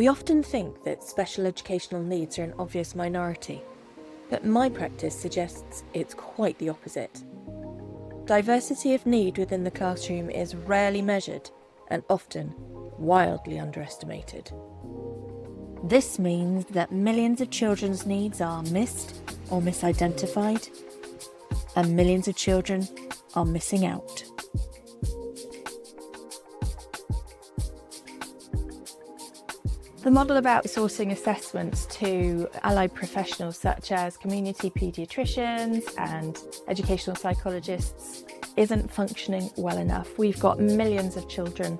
We often think that special educational needs are an obvious minority, but my practice suggests it's quite the opposite. Diversity of need within the classroom is rarely measured and often wildly underestimated. This means that millions of children's needs are missed or misidentified, and millions of children are missing out. The model about sourcing assessments to allied professionals such as community paediatricians and educational psychologists isn't functioning well enough. We've got millions of children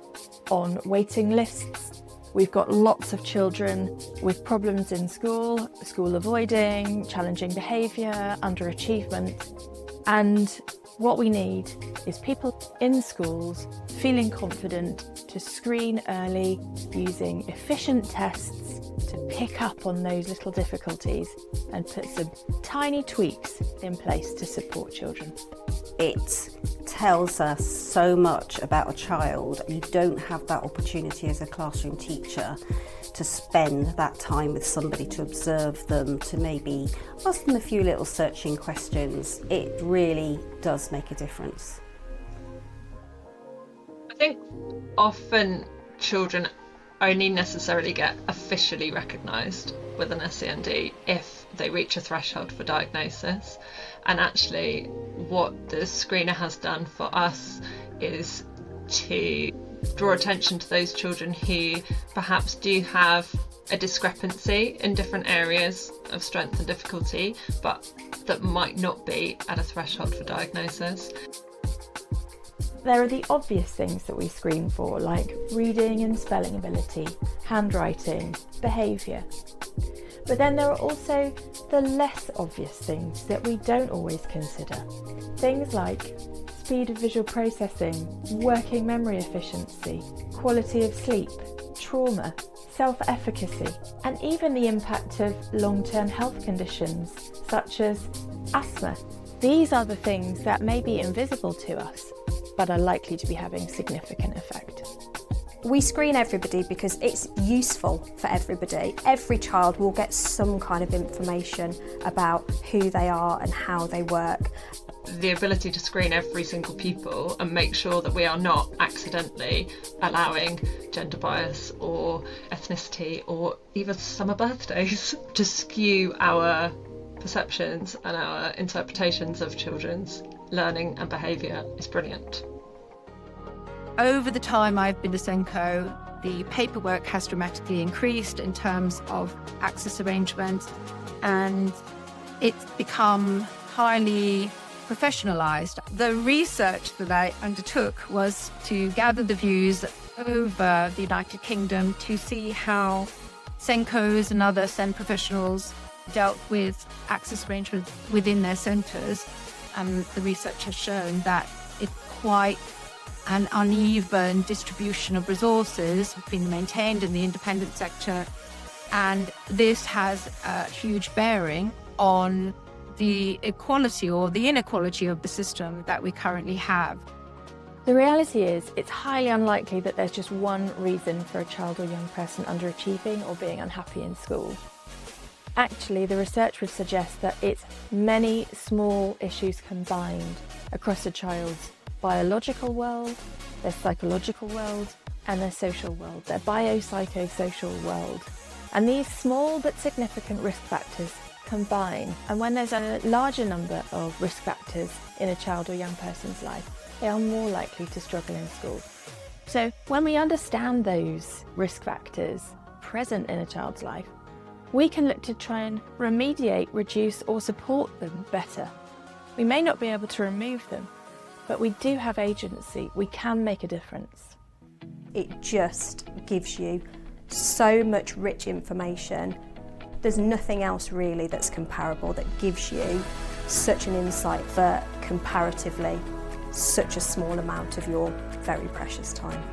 on waiting lists. We've got lots of children with problems in school avoiding, challenging behaviour, underachievement. And what we need is people in schools feeling confident to screen early using efficient tests to pick up on those little difficulties and put some tiny tweaks in place to support children. It tells us so much about a child. You don't have that opportunity as a classroom teacher to spend that time with somebody, to observe them, to maybe ask them a few little searching questions. It really does make a difference. I think often children only necessarily get officially recognised with an SEND if they reach a threshold for diagnosis. And actually what the screener has done for us is to draw attention to those children who perhaps do have a discrepancy in different areas of strength and difficulty, but that might not be at a threshold for diagnosis. There are the obvious things that we screen for, like reading and spelling ability, handwriting, behaviour. But then there are also the less obvious things that we don't always consider. Things like speed of visual processing, working memory efficiency, quality of sleep, trauma, self-efficacy, and even the impact of long-term health conditions such as asthma. These are the things that may be invisible to us, but are likely to be having significant effect. We screen everybody because it's useful for everybody. Every child will get some kind of information about who they are and how they work. The ability to screen every single pupil and make sure that we are not accidentally allowing gender bias or ethnicity or even summer birthdays to skew our perceptions and our interpretations of children's learning and behaviour is brilliant. Over the time I've been a SENCO, the paperwork has dramatically increased in terms of access arrangements, and it's become highly professionalised. The research that I undertook was to gather the views over the United Kingdom to see how SENCOs and other SEND professionals dealt with access arrangements within their centres. And the research has shown that it's quite an uneven distribution of resources being maintained in the independent sector, and this has a huge bearing on the equality or the inequality of the system that we currently have. The reality is, it's highly unlikely that there's just one reason for a child or young person underachieving or being unhappy in school. Actually, the research would suggest that it's many small issues combined across a child's biological world, their psychological world, and their social world, their biopsychosocial world. And these small but significant risk factors combine. And when there's a larger number of risk factors in a child or young person's life, they are more likely to struggle in school. So when we understand those risk factors present in a child's life, we can look to try and remediate, reduce, or support them better. We may not be able to remove them, but we do have agency. We can make a difference. It just gives you so much rich information. There's nothing else really that's comparable that gives you such an insight for comparatively such a small amount of your very precious time.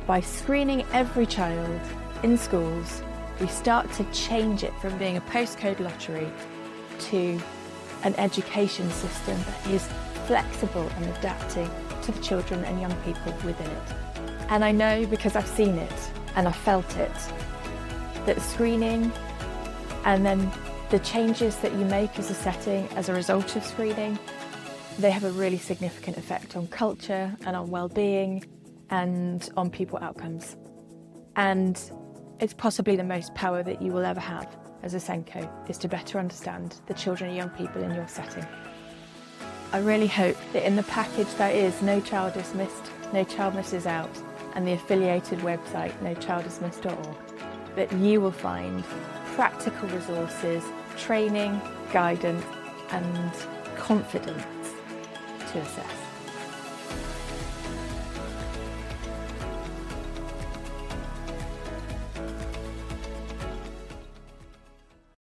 By screening every child in schools, we start to change it from being a postcode lottery to an education system that is flexible and adapting to the children and young people within it. And I know, because I've seen it and I've felt it, that screening and then the changes that you make as a setting as a result of screening, they have a really significant effect on culture and on well-being and on people outcomes. And it's possibly the most power that you will ever have as a SENCO, is to better understand the children and young people in your setting. I really hope that in the package that is No Child Dismissed, No Child Misses Out, and the affiliated website nochilddismissed.org, that you will find practical resources, training, guidance and confidence to assess.